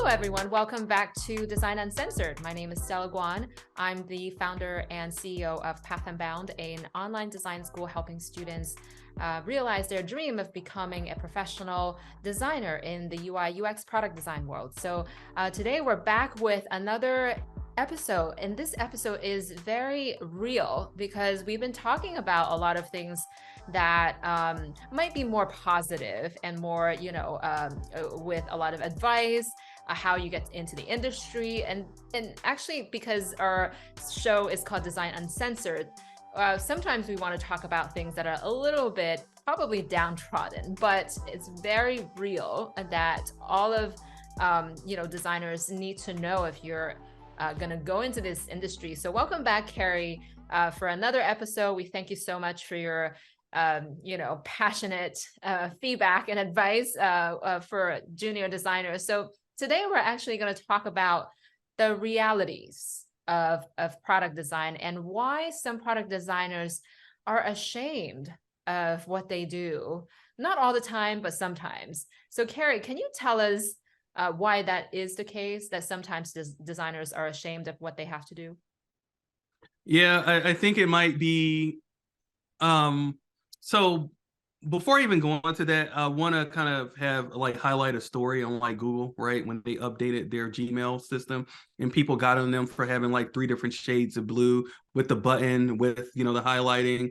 Hello, everyone. Welcome back to Design Uncensored. My name is Stella Guan. I'm the founder and CEO of Path Unbound, an online design school helping students realize their dream of becoming a professional designer in the UI UX product design world. So today we're back with another episode, and this episode is very real because we've been talking about a lot of things that might be more positive and more, with a lot of advice, how you get into the industry. And actually, because our show is called Design Uncensored, sometimes we want to talk about things that are a little bit probably downtrodden, but it's very real that all of designers need to know if you're going to go into this industry. So welcome back, Carrie, for another episode. We thank you so much for your passionate feedback and advice for junior designers. So today we're actually going to talk about the realities of product design and why some product designers are ashamed of what they do. Not all the time, but sometimes. So Carrie, can you tell us why that is the case, that sometimes designers are ashamed of what they have to do? Yeah, I think it might be so before I even go on to that, I want to kind of highlight a story on Google, right? When they updated their Gmail system and people got on them for having three different shades of blue with the button, with, the highlighting,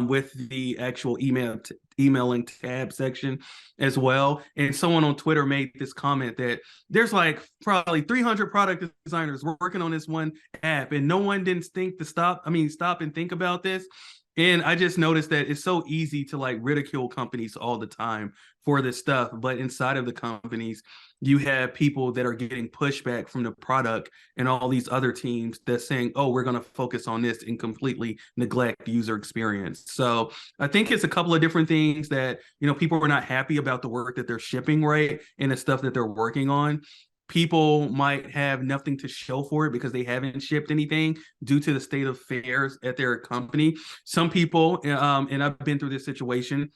with the actual emailing tab section as well. And someone on Twitter made this comment that there's probably 300 product designers working on this one app and no one didn't stop and think about this. And I just noticed that it's so easy to ridicule companies all the time for this stuff. But inside of the companies, you have people that are getting pushback from the product and all these other teams that's saying, oh, we're going to focus on this and completely neglect user experience. So I think it's a couple of different things that, people are not happy about the work that they're shipping, right? And the stuff that they're working on. People might have nothing to show for it because they haven't shipped anything due to the state of affairs at their company. Some people, and I've been through this situation,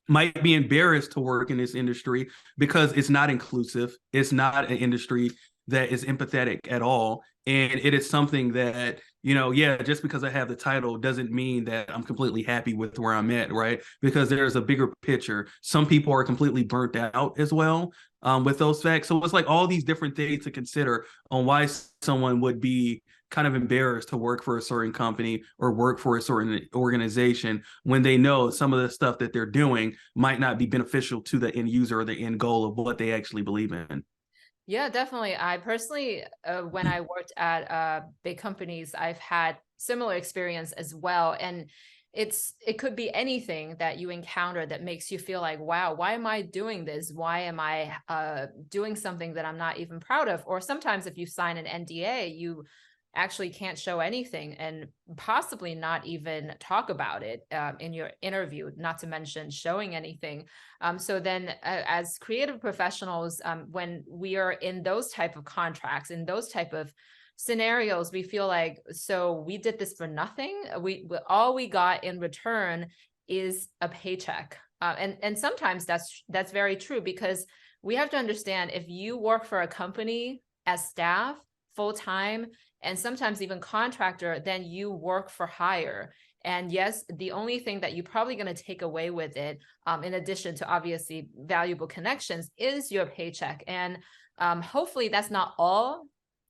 might be embarrassed to work in this industry because it's not inclusive. It's not an industry that is empathetic at all. And it is something that, just because I have the title doesn't mean that I'm completely happy with where I'm at, right? Because there's a bigger picture. Some people are completely burnt out as well with those facts. So it's all these different things to consider on why someone would be kind of embarrassed to work for a certain company or work for a certain organization when they know some of the stuff that they're doing might not be beneficial to the end user or the end goal of what they actually believe in. Yeah, definitely. I personally, when I worked at big companies, I've had similar experience as well. And it could be anything that you encounter that makes you feel like, wow, why am I doing this? Why am I doing something that I'm not even proud of? Or sometimes if you sign an NDA, you actually can't show anything and possibly not even talk about it in your interview, not to mention showing anything. So then as creative professionals, when we are in those type of contracts, in those type of scenarios, we feel like, so we did this for nothing. All we got in return is a paycheck. And sometimes that's very true, because we have to understand, if you work for a company as staff full-time, and sometimes even contractor, then you work for hire. And yes, the only thing that you're probably going to take away with it, in addition to obviously valuable connections, is your paycheck. And hopefully that's not all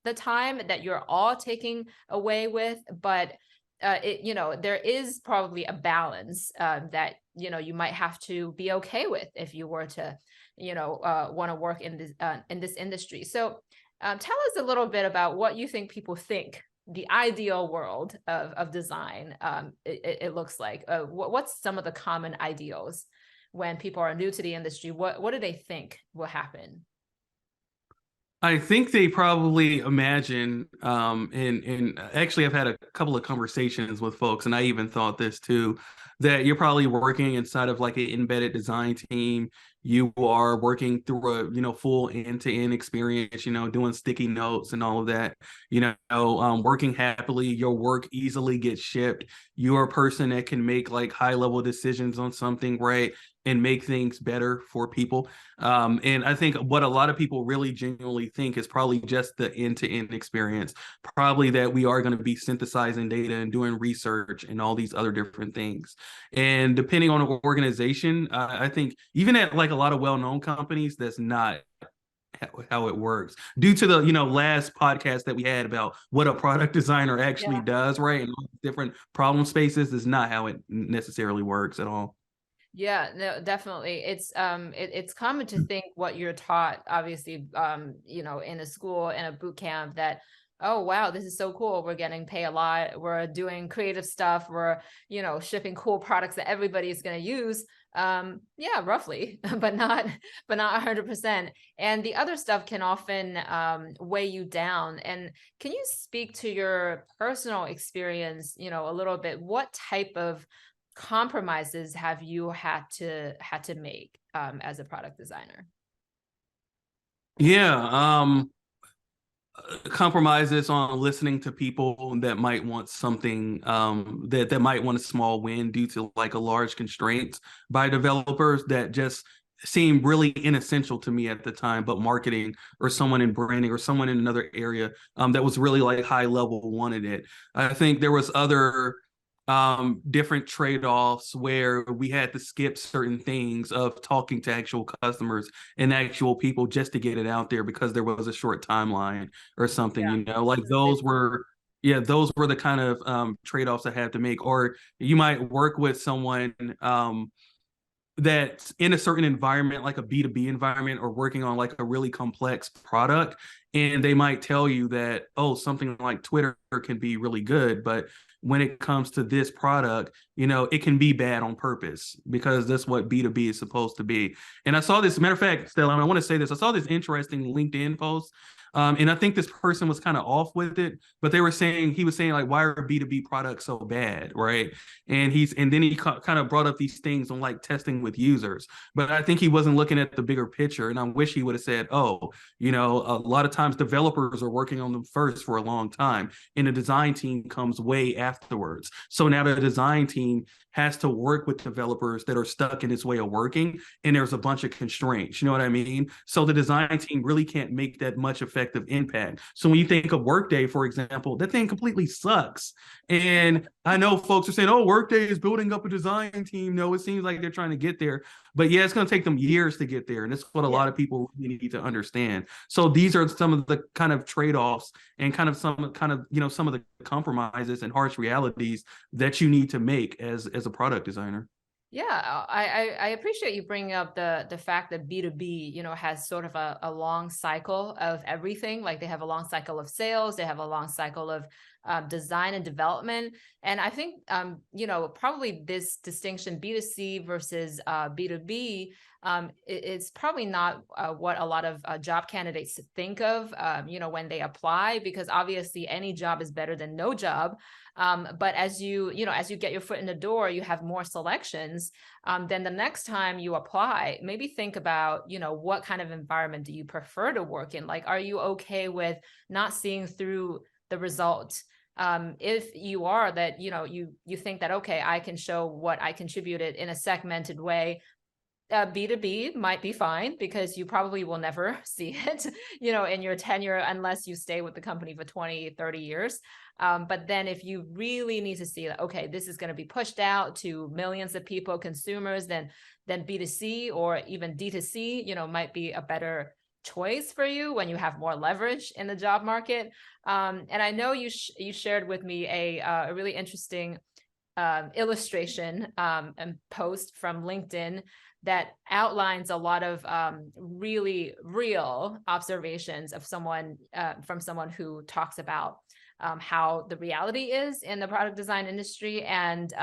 the time that you're all taking away with, but there is probably a balance that you might have to be okay with if you were to want to work in this industry. So tell us a little bit about what you think people think the ideal world of design it looks like. What's some of the common ideals when people are new to the industry? What do they think will happen? I think they probably imagine, and actually I've had a couple of conversations with folks, and I even thought this too, that you're probably working inside of an embedded design team. You are working through a full end-to-end experience, doing sticky notes and all of that, working happily. Your work easily gets shipped. you're a person that can make like high level decisions on something, right? And make things better for people. And I think what a lot of people really genuinely think is probably just the end-to-end experience, probably that we are going to be synthesizing data and doing research and all these other different things. And depending on an organization, I think even at like a lot of well-known companies, that's not how it works, due to the last podcast that we had about what a product designer actually Yeah. does, right? And all different problem spaces is not how it necessarily works at all. Yeah, no, definitely. It's common to think what you're taught, obviously, in a school, in a boot camp, that, oh wow, this is so cool. We're getting paid a lot. We're doing creative stuff. We're, shipping cool products that everybody is going to use. Yeah, roughly, but not 100%. And the other stuff can often weigh you down. And can you speak to your personal experience, a little bit? What type of compromises have you had to make as a product designer? Yeah, compromises on listening to people that might want something, that might want a small win due to like a large constraint by developers that just seemed really inessential to me at the time, but marketing or someone in branding or someone in another area that was really like high level wanted it. I think there was other different trade-offs where we had to skip certain things of talking to actual customers and actual people just to get it out there because there was a short timeline or something, Yeah. like those were, yeah, those were the kind of trade-offs I had to make. Or you might work with someone that's in a certain environment, like a B2B environment, or working on like a really complex product. And they might tell you that, oh, something like Twitter can be really good, but when it comes to this product, it can be bad on purpose because that's what B2B is supposed to be. And I saw this, matter of fact, Stella, I want to say this. I saw this interesting LinkedIn post. And I think this person was kind of off with it, but he was saying like, why are B2B products so bad, right? And then he kind of brought up these things on like testing with users, but I think he wasn't looking at the bigger picture. And I wish he would have said, oh, a lot of times developers are working on them first for a long time, and the design team comes way afterwards. So now the design team has to work with developers that are stuck in this way of working, and there's a bunch of constraints. You know what I mean? So the design team really can't make that much effective impact. So when you think of Workday, for example, that thing completely sucks. And I know folks are saying, oh, Workday is building up a design team. No, it seems like they're trying to get there. But yeah, it's going to take them years to get there. And that's what a Yeah. lot of people really need to understand. So these are some of the kind of trade-offs and kind of some of the compromises and harsh realities that you need to make as a product designer. Yeah, I appreciate you bringing up the fact that B2B, has sort of a long cycle of everything. Like they have a long cycle of sales, they have a long cycle of design and development. And I think, probably this distinction B2C versus B2B, it's probably not what a lot of job candidates think of, when they apply, because obviously any job is better than no job. But as you get your foot in the door, you have more selections. Then the next time you apply, maybe think about, what kind of environment do you prefer to work in? Like, are you okay with not seeing through the result? If you are that, you think that, okay, I can show what I contributed in a segmented way, B2B might be fine because you probably will never see it, in your tenure unless you stay with the company for 20, 30 years. But then if you really need to see that, okay, this is going to be pushed out to millions of people, consumers, then B2C or even D2C, might be a better choice for you when you have more leverage in the job market. And I know you shared with me a really interesting illustration and post from LinkedIn that outlines a lot of really real observations of someone from someone who talks about how the reality is in the product design industry. And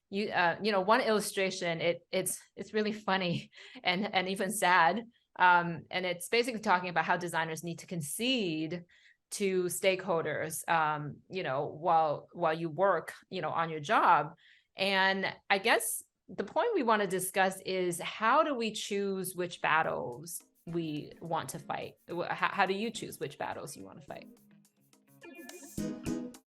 one illustration, it's really funny and even sad. And it's basically talking about how designers need to concede to stakeholders, while you work, on your job. And I guess the point we want to discuss is, how do we choose which battles we want to fight? How do you choose which battles you want to fight?